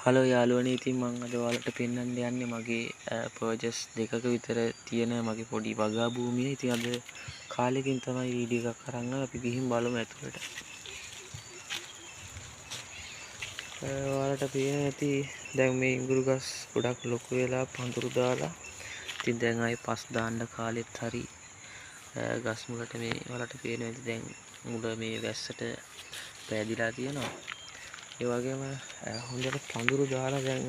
Hello යාළුවනේ, ඉතින් මම අද ඔයාලට පෙන්වන්න යන්නේ මගේ පර්චස් දෙකක විතර තියෙන මගේ පොඩි වගා භූමිය. ඉතින් අද කාලෙකින් තමයි වීඩියෝ එකක් අරන් අපි ගිහින් බලමු ඇතුළට. ඔයාලට පේන ඇති දැන් මේ ඉඟුරු ගස් ගොඩක් ලොකු වෙලා පඳුරු දාලා. ඉතින් දැන් ආයේ පස් දාන්න කාලෙත් හරි ගස් මුලට මේ ඔයාලට පේන ඇති දැන් මුල මේ වැස්සට පෑදිලා තියෙනවා. ඒ වගේම හොඳට පඳුරු දාලා දැන්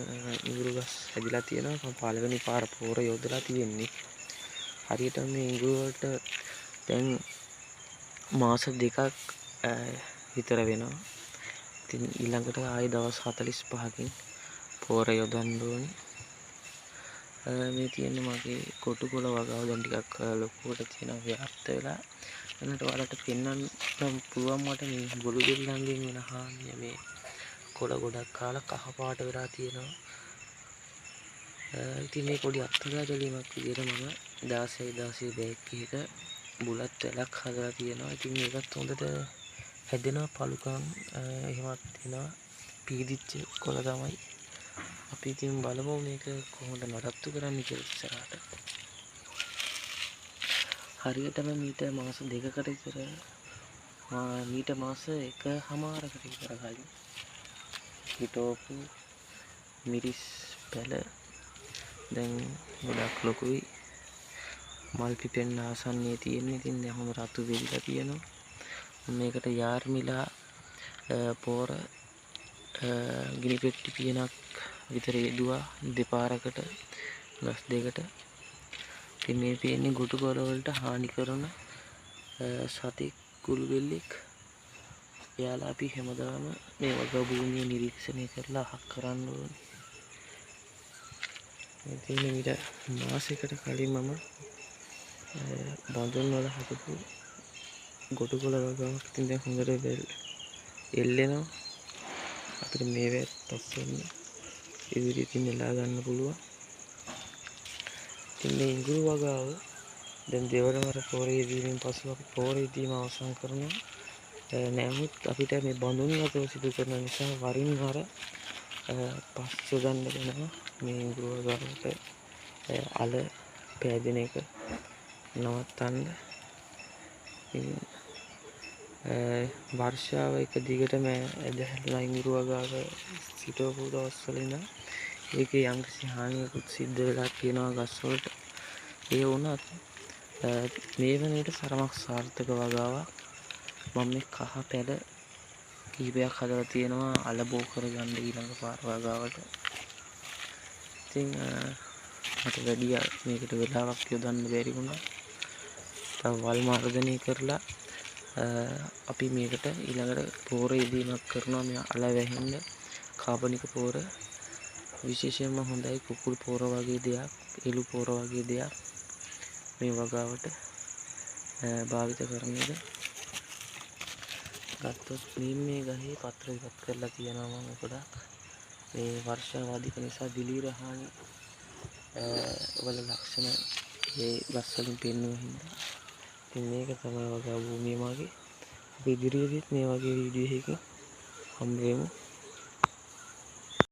ඉඟුරු ගස් හැදිලා තියෙනවා. පළවෙනි පාර පෝර යොදලා තියෙන්නේ. හරියට මේ ඉඟුරු වලට දැන් මාස දෙකක් විතර වෙනවා. ඉතින් ඊළඟට ආයේ දවස් 45කින් පෝර යොදන්න ඕනේ. මේ තියෙන්නේ මගේ කොටුකොළ වගාව දැන් ටිකක් ලොකුවට තියෙනවා ව්‍යාප්ත වෙලා. එන්නට ඔයාලට පෙන්වන්න පුළුවන් මට මේ ගොළු දෙල්ලන්ගෙන් වෙන හානිය මේ කොළ ගොඩක් කාලා කහ පාට වෙලා තියෙනවා. ඉතින් මේ පොඩි අත්දැකීමක් විදිහට මම 16 බෑග් එකක බුලත් වැලක් හදලා තියෙනවා. ඉතින් මේකත් හොඳට හැදෙනවා පළුකම් එහෙමත් වෙනවා. පීදිච්ච කොළ තමයි. අපි ඉතින් බලමු මේක කොහොමද නඩත්තු කරන්න කියලා ඉස්සරහට. හරියටම මීට මාස දෙකකට විතර මීට මාස එකමාරකට විතර කලින් හිටෝපු මිරිස් පැල දැන් ගොඩක් ලොකුයි. මල් පිපෙන්න ආසන්නයේ තියෙන. ඉතින් දැන් හොඳ රතු වෙලිලා තියෙනවා. මේකට යාර්මිලා පෝර ගිනි පෙට්ටි පියනක් විතර යෙදුවා දෙපාරකට ගස් දෙකට. ඉතින් මේ පේන්නේ ගොටු කොළ වලට හානි කරන සතෙක් කුළු බෙල්ලෙක්. එයාලා අපි හැමදාම මේ වගා භූමිය නිරීක්ෂණය කරලා අහක් කරන්න ඕනේ. මේ තියෙන විතර මාසයකට කලින් මම බඳුන් වල හදපු ගොටු කොළ වගාවක්. ඉතින් දැන් හොඳට එල්ලෙනවා. අපිට මේ වැත්තෙන් ඉදිරියට නෙලා ගන්න පුළුවන්. ඉතින් මේ ඉඟුරු වගාව දැන් දෙවරවර පෝරේ දීමින් පසු අපි පෝරේ දීම අවසන් කරනවා. නමුත් අපිට මේ බඳුන් වගාව සිදු කරන නිසා වරින් වර පස් යොදන්න වෙනවා. මේ ඉඟුරු වගාවට අල පෑදෙන එක නවත්තන්න. වර්ෂාව එක දිගටම ඇදහැරලා ඉඟුරු වගාව සිටවපු දවස්වල ඉඳන් ඒකේ යම්කිසි හානියකුත් සිද්ධ වෙලා තියෙනවා ගස් වලට. ඒ වුණත් මේ වන විට තරමක් සාර්ථක වගාවක්. මම මේ කහ පැල කීපයක් හදලා තියෙනවා අල බෝ කරගන්න ඊළඟ පාර වගාවට. ඉතින් මට වැඩි මේකට වෙලාවක් යොදන්න බැරි වුණා. තව වල් මාර්ජනය කරලා අපි මේකට ඊළඟට පෝර යෙදීමක් කරනවා. මේ අල වැහෙන්න කාබනික පෝර විශේෂයෙන්ම හොඳයි. කුකුල් පෝර වගේ දෙයක්, එළු පෝර වගේ දෙයක් මේ වගාවට භාවිත කරන එක. ගත්තොත් මේ ගහේ පත්‍ර ඉවත් කරලා තියෙනවා මම ගොඩක්. මේ වර්ෂාව අධික නිසා දිලීර හානි වල ලක්ෂණ මේ ගස් වලින් පෙන්වුවා හින්දා. ඉතින් මේක තමයි වගා භූමිය මගේ. අපි ඉදිරියේදීත් මේ වගේ වීඩියෝ එකකින් හම්බ වෙමු.